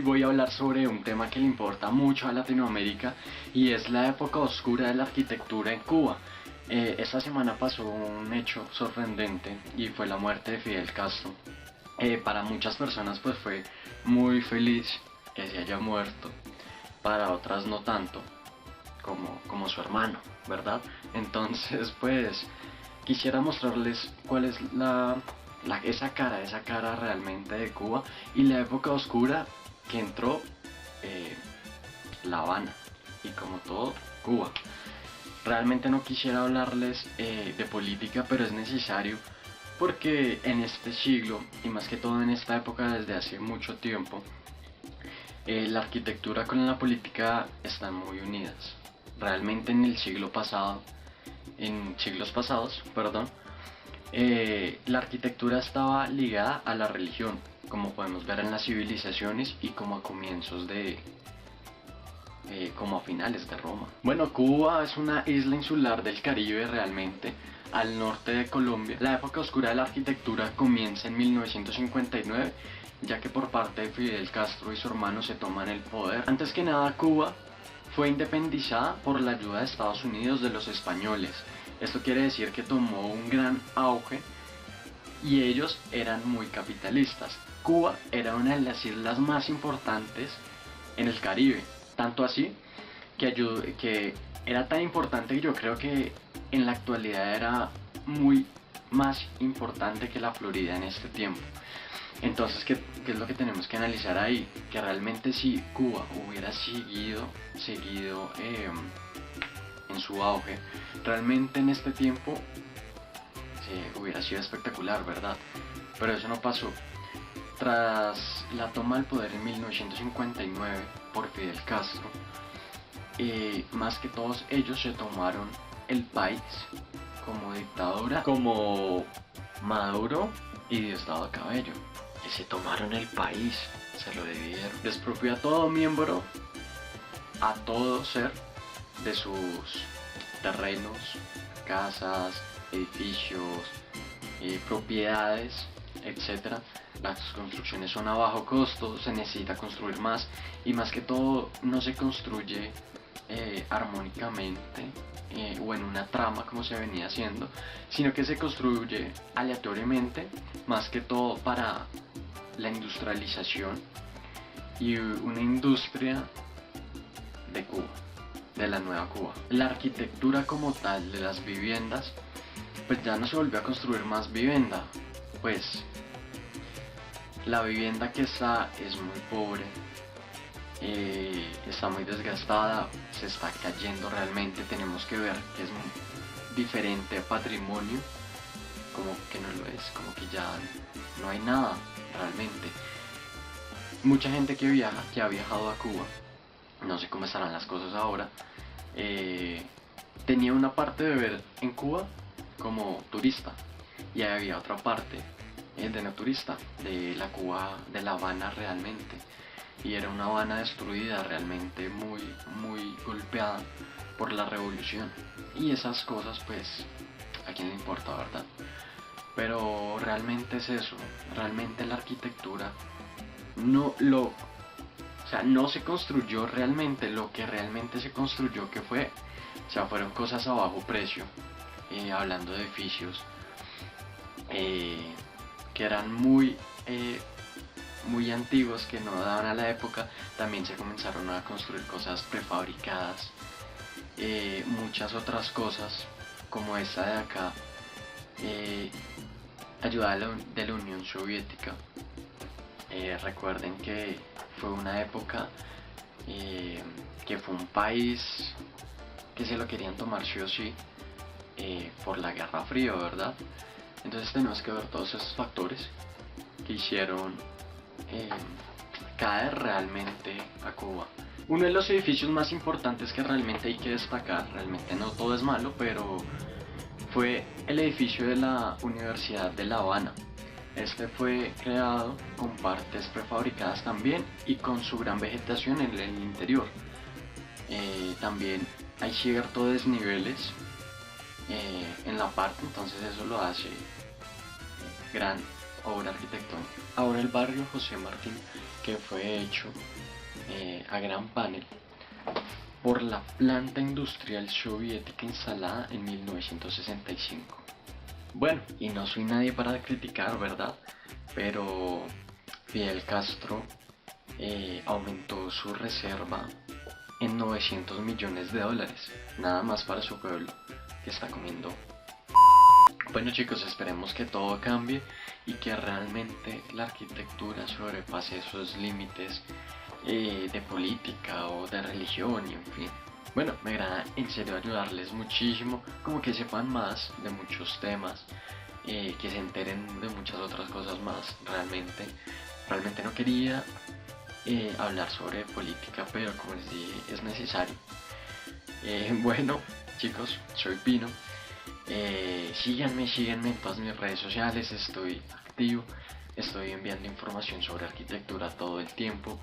voy a hablar sobre un tema que le importa mucho a Latinoamérica y es la época oscura de la arquitectura en Cuba. Esta semana pasó un hecho sorprendente y fue la muerte de Fidel Castro. Para muchas personas pues fue muy feliz que se haya muerto, para otras no tanto, como su hermano, ¿verdad? Entonces pues quisiera mostrarles cuál es esa cara realmente de Cuba y la época oscura que entró La Habana y como todo Cuba. Realmente no quisiera hablarles de política, pero es necesario porque en este siglo y más que todo en esta época desde hace mucho tiempo la arquitectura con la política están muy unidas. Realmente en siglos pasados, perdón, la arquitectura estaba ligada a la religión, como podemos ver en las civilizaciones y como a comienzos como a finales de Roma. Bueno, Cuba es una isla insular del Caribe realmente, al norte de Colombia. La época oscura de la arquitectura comienza en 1959, ya que por parte de Fidel Castro y su hermano se toman el poder. Antes que nada, Cuba fue independizada por la ayuda de Estados Unidos de los españoles. Esto quiere decir que tomó un gran auge y ellos eran muy capitalistas. Cuba era una de las islas más importantes en el Caribe, tanto así que era tan importante que yo creo que en la actualidad era muy más importante que la Florida en este tiempo. Entonces, ¿qué es lo que tenemos que analizar ahí? Que realmente si Cuba hubiera seguido en su auge, realmente en este tiempo hubiera sido espectacular, ¿verdad? Pero eso no pasó. Tras la toma del poder en 1959 por Fidel Castro, más que todos ellos se tomaron el país como dictadura, como Maduro y Diosdado Cabello, que se tomaron el país, se lo dividieron. Despropió a todo miembro, a todo ser de sus terrenos, casas, edificios, propiedades, etc. Las construcciones son a bajo costo, se necesita construir más y más que todo no se construye armónicamente o en una trama como se venía haciendo, sino que se construye aleatoriamente, más que todo para la industrialización y una industria de Cuba, de la nueva Cuba. La arquitectura como tal de las viviendas, pues ya no se volvió a construir más vivienda, pues la vivienda que está es muy pobre, está muy desgastada, se está cayendo realmente. Tenemos que ver que es un diferente patrimonio, como que no lo es, como que ya no hay nada realmente. Mucha gente que ha viajado a Cuba, no sé cómo estarán las cosas ahora, tenía una parte de ver en Cuba como turista y había otra parte de no turista, de la Cuba, de La Habana realmente, y era una Habana destruida, realmente muy golpeada por la revolución y esas cosas, pues a quién le importa, ¿verdad? Pero realmente es eso, realmente la arquitectura o sea, no se construyó realmente lo que realmente se construyó, que fueron cosas a bajo precio, hablando de edificios que eran muy antiguos, que no daban a la época. También se comenzaron a construir cosas prefabricadas, muchas otras cosas como esta de acá, ayuda de la Unión Soviética. Recuerden que fue una época que fue un país que se lo querían tomar sí o sí, por la Guerra Fría, ¿verdad? Entonces tenemos que ver todos esos factores que hicieron caer realmente a Cuba. Uno de los edificios más importantes que realmente hay que destacar, realmente no todo es malo, pero fue el edificio de la Universidad de La Habana. Este fue creado con partes prefabricadas también y con su gran vegetación en el interior. También hay ciertos desniveles en la parte, entonces eso lo hace obra arquitectónica. Ahora el barrio José Martín, que fue hecho a gran panel por la planta industrial soviética instalada en 1965. Bueno, y no soy nadie para criticar, ¿verdad? Pero Fidel Castro aumentó su reserva en 900 millones de dólares, nada más para su pueblo, que está comiendo. Bueno chicos, esperemos que todo cambie y que realmente la arquitectura sobrepase esos límites de política o de religión y en fin. Bueno, me agrada en serio ayudarles muchísimo, como que sepan más de muchos temas, que se enteren de muchas otras cosas más. Realmente no quería hablar sobre política, pero como les dije, es necesario. Bueno, chicos, soy Pino. Síganme en todas mis redes sociales, estoy activo, estoy enviando información sobre arquitectura todo el tiempo.